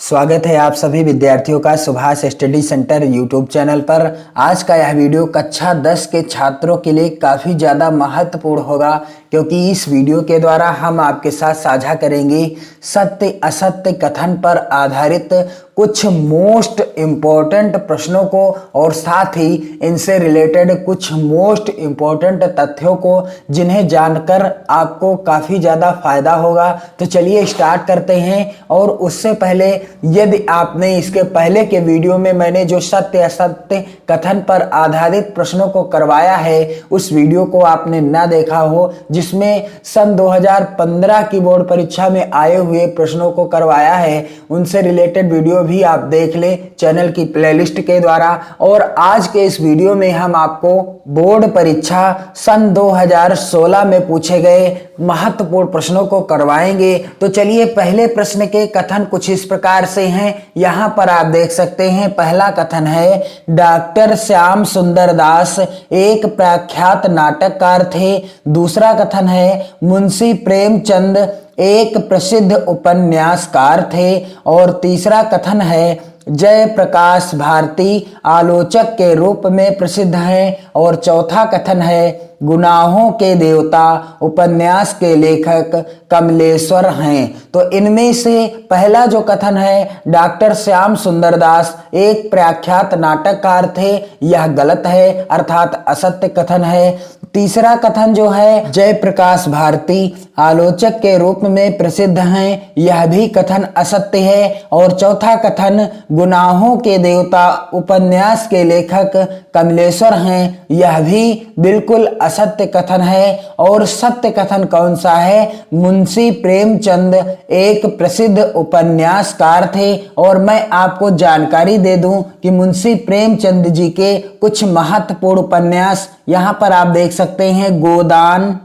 स्वागत है आप सभी विद्यार्थियों का Subhash study centre YouTube channel पर। आज का यह वीडियो कक्षा 10 के छात्रों के लिए काफ़ी ज़्यादा महत्वपूर्ण होगा, क्योंकि इस वीडियो के द्वारा हम आपके साथ साझा करेंगे सत्य असत्य कथन पर आधारित कुछ मोस्ट इम्पोर्टेंट प्रश्नों को और साथ ही इनसे रिलेटेड कुछ मोस्ट इम्पोर्टेंट तथ्यों को, जिन्हें जानकर आपको काफ़ी ज़्यादा फायदा होगा। तो चलिए स्टार्ट करते हैं। और उससे पहले यदि आपने इसके पहले के वीडियो में मैंने जो सत्य असत्य कथन पर आधारित प्रश्नों को करवाया है, उस वीडियो को आपने ना देखा हो, जिसमें सन 2015 की बोर्ड परीक्षा में आए हुए प्रश्नों को करवाया है, उनसे रिलेटेड वीडियो भी आप देख ले चैनल की प्लेलिस्ट के द्वारा। और आज के इस वीडियो में हम आपको बोर्ड परीक्षा सन 2016 में पूछे गए महत्वपूर्ण प्रश्नों को करवाएंगे। तो चलिए पहले प्रश्न के कथन कुछ इस प्रकार से हैं, यहाँ पर आप देख सकते हैं। पहला कथन है, डॉक्टर श्याम सुंदर दास एक प्रख्यात नाटककार थे। दूसरा कथन है, मुंशी प्रेमचंद एक प्रसिद्ध उपन्यासकार थे। और तीसरा कथन है, जयप्रकाश भारती आलोचक के रूप में प्रसिद्ध हैं। और चौथा कथन है, गुनाहों के देवता उपन्यास के लेखक कमलेश्वर हैं। तो इनमें से पहला जो कथन है, डॉक्टर श्याम सुंदर दास एक प्रख्यात नाटककार थे, यह गलत है, अर्थात असत्य कथन है। तीसरा कथन जो है, जयप्रकाश भारती आलोचक के रूप में प्रसिद्ध हैं, यह भी कथन असत्य है। और चौथा कथन, गुनाहों के देवता उपन्यास के लेखक कमलेश्वर हैं, यह भी बिल्कुल असत्य कथन है। और सत्य कथन कौन सा है, मुंशी प्रेमचंद एक प्रसिद्ध उपन्यासकार थे। और मैं आपको जानकारी दे दूं कि मुंशी प्रेमचंद जी के कुछ महत्वपूर्ण उपन्यास यहाँ पर आप देख सकते हैं। गोदान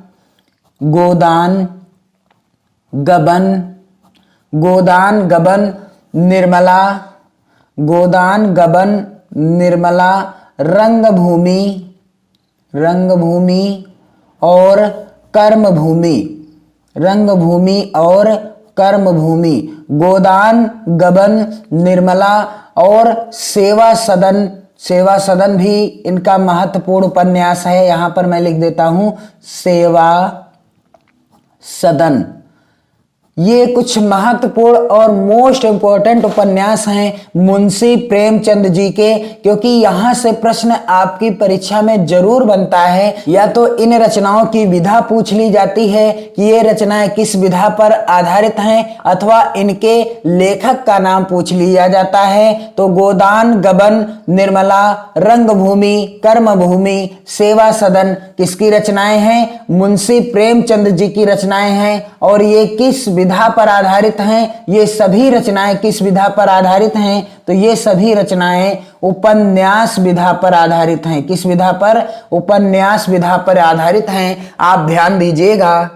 गबन निर्मला, रंगभूमि और कर्मभूमि, गोदान गबन निर्मला और सेवा सदन भी इनका महत्वपूर्ण उपन्यास है। यहां पर मैं लिख देता हूं, सेवा सदन। ये कुछ महत्वपूर्ण और मोस्ट इंपॉर्टेंट उपन्यास हैं मुंशी प्रेमचंद जी के, क्योंकि यहाँ से प्रश्न आपकी परीक्षा में जरूर बनता है। या तो इन रचनाओं की विधा पूछ ली जाती है कि ये रचनाएं किस विधा पर आधारित हैं, अथवा इनके लेखक का नाम पूछ लिया जाता है। तो गोदान गबन निर्मला, रंगभूमि, कर्मभूमि, सेवा सदन किसकी रचनाएं हैं, मुंशी प्रेमचंद जी की रचनाएं हैं। और ये किस विधा पर आधारित हैं, ये सभी रचनाएं किस विधा पर आधारित हैं, तो ये सभी रचनाएं उपन्यास विधा पर आधारित हैं। किस विधा पर, उपन्यास विधा पर आधारित हैं। आप ध्यान दीजिएगा।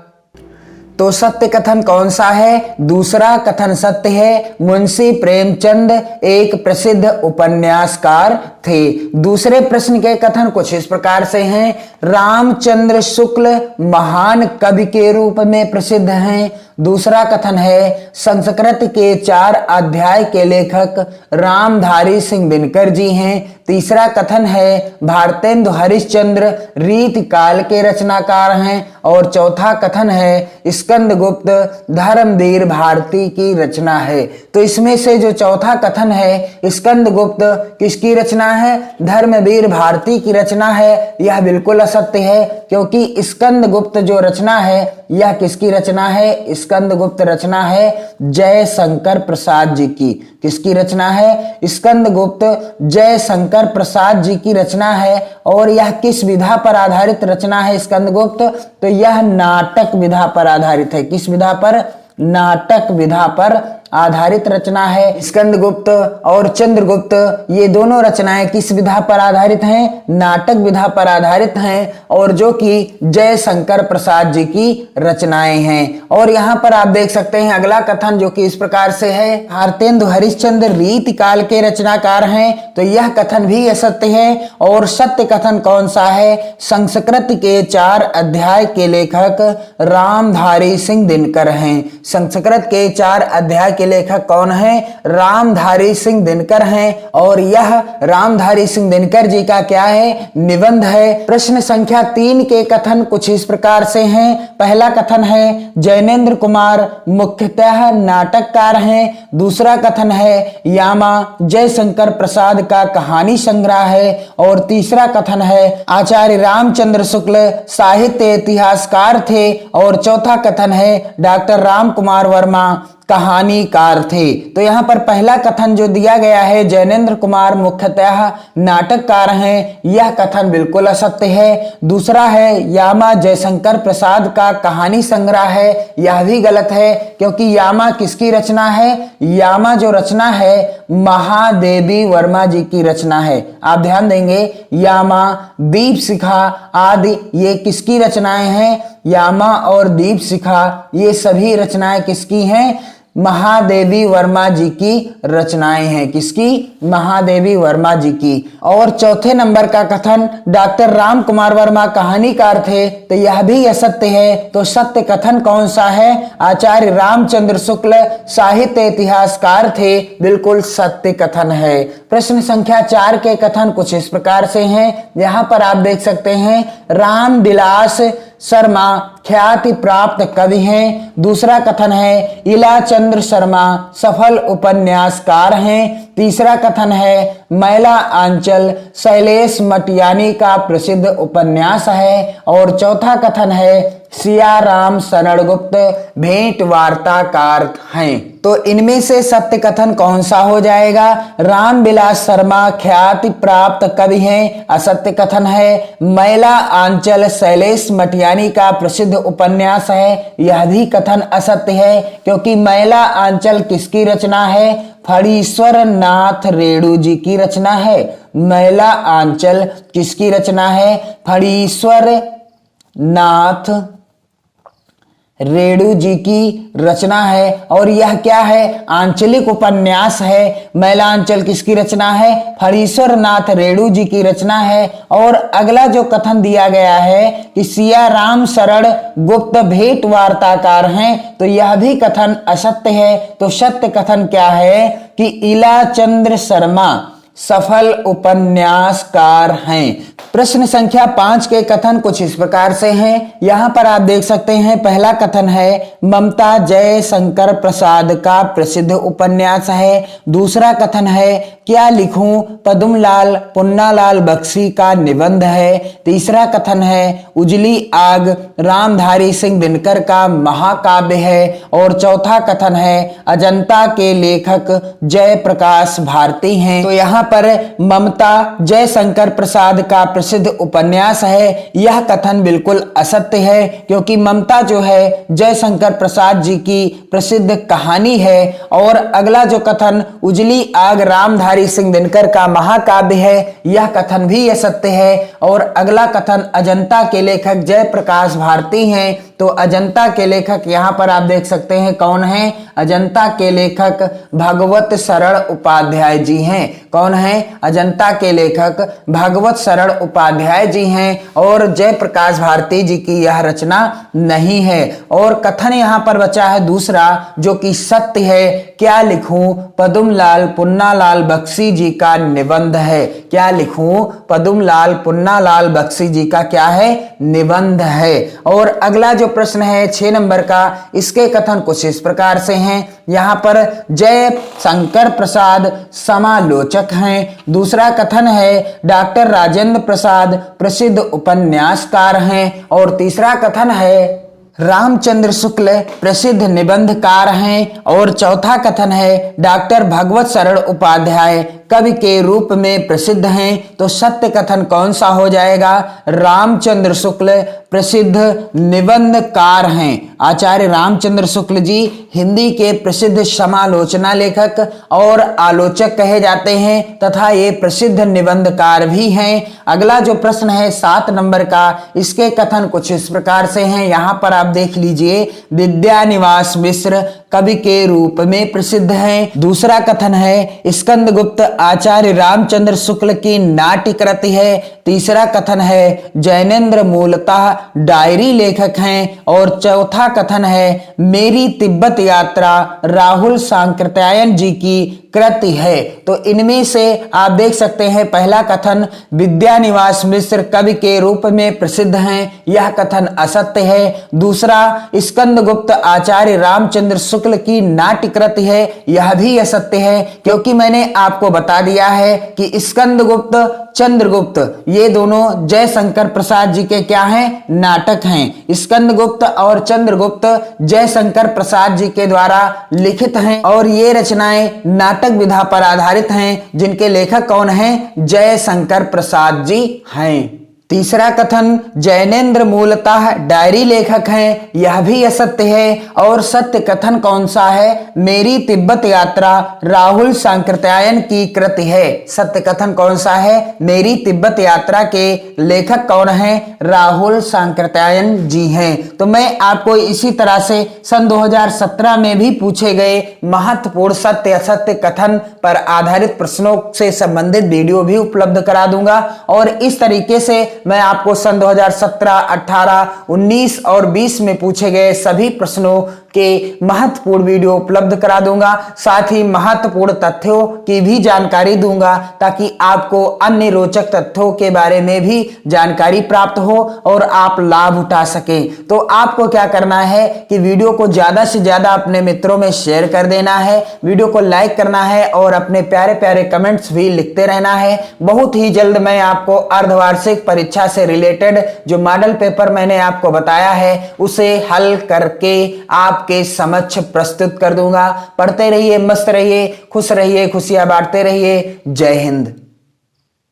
तो सत्य कथन कौन सा है, दूसरा कथन सत्य है, मुंशी प्रेमचंद एक प्रसिद्ध उपन्यासकार थे। दूसरे प्रश्न के कथन कुछ इस प्रकार से हैं, रामचंद्र शुक्ल महान कवि के रूप में प्रसिद्ध हैं। दूसरा कथन है, संस्कृत के 4 अध्याय के लेखक रामधारी सिंह दिनकर जी हैं। तीसरा कथन है, भारतेंदु हरिश्चंद्र रीतिकाल के रचनाकार हैं। और चौथा कथन है, स्कंदगुप्त धर्मवीर भारती की रचना है। तो इसमें से जो चौथा कथन है, स्कंदगुप्त किसकी रचना है, धर्मवीर भारती की रचना है, यह बिल्कुल असत्य है, क्योंकि स्कंदगुप्त जो रचना है, यह किसकी रचना है, स्कंदगुप्त रचना है जयशंकर प्रसाद जी की। किसकी रचना है, स्कंदगुप्त जयशंकर प्रसाद जी की रचना है। और यह किस विधा पर आधारित रचना है स्कंदगुप्त, तो यह नाटक विधा पर आधारित है। किस विधा पर, नाटक विधा पर आधारित रचना है। स्कंदगुप्त और चंद्रगुप्त ये दोनों रचनाएं किस विधा पर आधारित हैं, नाटक विधा पर आधारित हैं, और जो कि जयशंकर प्रसाद जी की रचनाएं हैं। और यहाँ पर आप देख सकते हैं अगला कथन, जो कि इस प्रकार से है, भारतेंदु हरिश्चंद्र रीतिकाल के रचनाकार हैं। तो यह कथन भी असत्य है। और सत्य कथन कौन सा है, संस्कृत के 4 अध्याय के लेखक रामधारी सिंह दिनकर हैं। संस्कृत के 4 अध्याय के के लेखक कौन है? रामधारी सिंह दिनकर हैं और यह रामधारी सिंह दिनकर जी का क्या है? निबंध है। प्रश्न संख्या 3 के कथन कुछ इस प्रकार से हैं। पहला कथन है जैनेन्द्र कुमार मुख्यतः नाटककार हैं। दूसरा कथन है यामा जयशंकर प्रसाद का कहानी संग्रह है। और तीसरा कथन है आचार्य रामचंद्र शुक्ल साहित्य इतिहासकार थे। और चौथा कथन है डॉक्टर राम कुमार वर्मा कहानीकार थे। तो यहाँ पर पहला कथन जो दिया गया है जैनेन्द्र कुमार मुख्यतः नाटककार हैं, यह कथन बिल्कुल असत्य है। दूसरा है यामा जयशंकर प्रसाद का कहानी संग्रह है, यह भी गलत है, क्योंकि यामा किसकी रचना है? यामा जो रचना है महादेवी वर्मा जी की रचना है। आप ध्यान देंगे यामा, दीप शिखा आदि ये किसकी रचनाएं हैं? यामा और दीप शिखा ये सभी रचनाएं किसकी हैं? महादेवी वर्मा जी की रचनाएं हैं। किसकी? महादेवी वर्मा जी की। और चौथे नंबर का कथन डॉक्टर राम कुमार वर्मा कहानीकार थे, तो यह भी असत्य है। तो सत्य कथन कौन सा है? आचार्य रामचंद्र शुक्ल साहित्य इतिहासकार थे, बिल्कुल सत्य कथन है। प्रश्न संख्या 4 के कथन कुछ इस प्रकार से हैं। यहाँ पर आप देख सकते हैं रामविलास शर्मा ख्याति प्राप्त कवि हैं। दूसरा कथन है इलाचंद्र शर्मा सफल उपन्यासकार हैं। तीसरा कथन है मैला आंचल शैलेश मटियानी का प्रसिद्ध उपन्यास है। और चौथा कथन है सियाराम शरण गुप्त भेंट वार्ताकार हैं। तो इनमें से सत्य कथन कौन सा हो जाएगा? रामविलास शर्मा ख्याति प्राप्त कवि हैं, असत्य कथन है। मैला आंचल शैलेश मटियानी का प्रसिद्ध उपन्यास है, यह भी कथन असत्य है, क्योंकि मैला आंचल किसकी रचना है? फणीश्वर नाथ रेणु जी की रचना है। मैला आंचल किसकी रचना है? फणीश्वर नाथ रेणु जी की रचना है। और यह क्या है? आंचलिक उपन्यास है। मैलांचल किसकी रचना है? फणीश्वर नाथ रेणु जी की रचना है। और अगला जो कथन दिया गया है कि सियाराम शरण गुप्त भेंट वार्ताकार हैं, तो यह भी कथन असत्य है। तो सत्य कथन क्या है? कि इलाचंद्र शर्मा सफल उपन्यासकार हैं। प्रश्न संख्या 5 के कथन कुछ इस प्रकार से हैं। यहाँ पर आप देख सकते हैं पहला कथन है ममता जयशंकर प्रसाद का प्रसिद्ध उपन्यास है। दूसरा कथन है क्या लिखूं पद्मलाल पुन्नालाल बख्शी का निबंध है। तीसरा कथन है उजली आग रामधारी सिंह दिनकर का महाकाव्य है। और चौथा कथन है अजंता के लेखक जयप्रकाश भारती हैं। तो यहाँ पर ममता जयशंकर प्रसाद का प्रसिद्ध उपन्यास है, यह कथन बिल्कुल असत्य है, क्योंकि ममता जो है जयशंकर प्रसाद जी की प्रसिद्ध कहानी है। और अगला जो कथन उजली आग रामधारी सिंह दिनकर का महाकाव्य है, यह कथन भी असत्य है। और अगला कथन अजंता के लेखक जयप्रकाश भारती हैं। तो अजंता के लेखक यहाँ पर आप देख सकते हैं कौन है? अजंता के लेखक भगवत शरण उपाध्याय जी हैं। कौन है? अजंता के लेखक भगवत शरण उपाध्याय जी हैं। और जयप्रकाश भारती जी की यह रचना नहीं है। और कथन यहाँ पर बचा है दूसरा जो कि सत्य है, क्या लिखूं पद्मलाल पुन्नालाल बख्शी जी का निबंध है। क्या लिखूं पद्मलाल पुन्नालाल बख्शी जी का क्या है? निबंध है। और अगला जो प्रश्न है 6 नंबर का, इसके कथन कुछ इस प्रकार से हैं। यहाँ पर जयशंकर प्रसाद समालोचक हैं। दूसरा कथन है डॉक्टर राजेंद्र प्रसाद प्रसिद्ध उपन्यासकार हैं। और तीसरा कथन है रामचंद्र शुक्ल प्रसिद्ध निबंधकार हैं। और चौथा कथन है डॉक्टर भगवत शरण उपाध्याय कवि के रूप में प्रसिद्ध हैं। तो सत्य कथन कौन सा हो जाएगा? रामचंद्र शुक्ल प्रसिद्ध निबंधकार हैं। आचार्य रामचंद्र शुक्ल जी हिंदी के प्रसिद्ध समालोचना लेखक और आलोचक कहे जाते हैं तथा ये प्रसिद्ध निबंधकार भी हैं। अगला जो प्रश्न है 7 नंबर का, इसके कथन कुछ इस प्रकार से हैं। यहाँ पर आप आप देख लीजिए, विद्यानिवास मिश्र कवि के रूप में प्रसिद्ध हैं। दूसरा कथन है स्कंदगुप्त आचार्य रामचंद्र शुक्ल की नाट्य कृति है। तीसरा कथन है जैनेन्द्र मूलतः डायरी लेखक हैं। और चौथा कथन है मेरी तिब्बत यात्रा राहुल सांकृत्यायन जी की कृति है। तो इनमें से आप देख सकते हैं, पहला कथन विद्यानिवास मिश्र कवि के रूप में प्रसिद्ध हैं, यह कथन असत्य है। दूसरा स्कंदगुप्त आचार्य रामचंद्र शुक्ल की नाट्य कृति है, यह भी असत्य है, क्योंकि मैंने आपको बता दिया है कि स्कंदगुप्त चंद्रगुप्त ये दोनों जयशंकर प्रसाद जी के क्या हैं, नाटक हैं। स्कंदगुप्त और चंद्रगुप्त जयशंकर प्रसाद जी के द्वारा लिखित हैं और ये रचनाएं नाटक विधा पर आधारित हैं, जिनके लेखक कौन हैं, जयशंकर प्रसाद जी हैं। तीसरा कथन जैनेन्द्र मूलतः डायरी लेखक हैं, यह भी असत्य है। और सत्य कथन कौन सा है, मेरी तिब्बत यात्रा राहुल सांकृत्यायन की कृति है। सत्य कथन कौन सा है, मेरी तिब्बत यात्रा के लेखक कौन हैं, राहुल सांकृत्यायन जी हैं। तो मैं आपको इसी तरह से सन 2017 में भी पूछे गए महत्वपूर्ण सत्य असत्य कथन पर आधारित प्रश्नों से संबंधित वीडियो भी उपलब्ध करा दूंगा। और इस तरीके से मैं आपको सन 2017, 18, 19 और 20 में पूछे गए सभी प्रश्नों के महत्वपूर्ण वीडियो उपलब्ध करा दूंगा। साथ ही महत्वपूर्ण तथ्यों की भी जानकारी दूंगा, ताकि आपको अन्य रोचक तथ्यों के बारे में भी जानकारी प्राप्त हो और आप लाभ उठा सकें। तो आपको क्या करना है कि वीडियो को ज्यादा से ज्यादा अपने मित्रों में शेयर कर देना है, वीडियो को लाइक करना है और अपने प्यारे प्यारे कमेंट्स भी लिखते रहना है। बहुत ही जल्द मैं आपको अर्धवार्षिक परीक्षा से रिलेटेड जो मॉडल पेपर मैंने आपको बताया है उसे हल करके आपके समक्ष प्रस्तुत कर दूंगा। पढ़ते रहिए, मस्त रहिए, खुश रहिए, खुशियां बांटते रहिए। जय हिंद।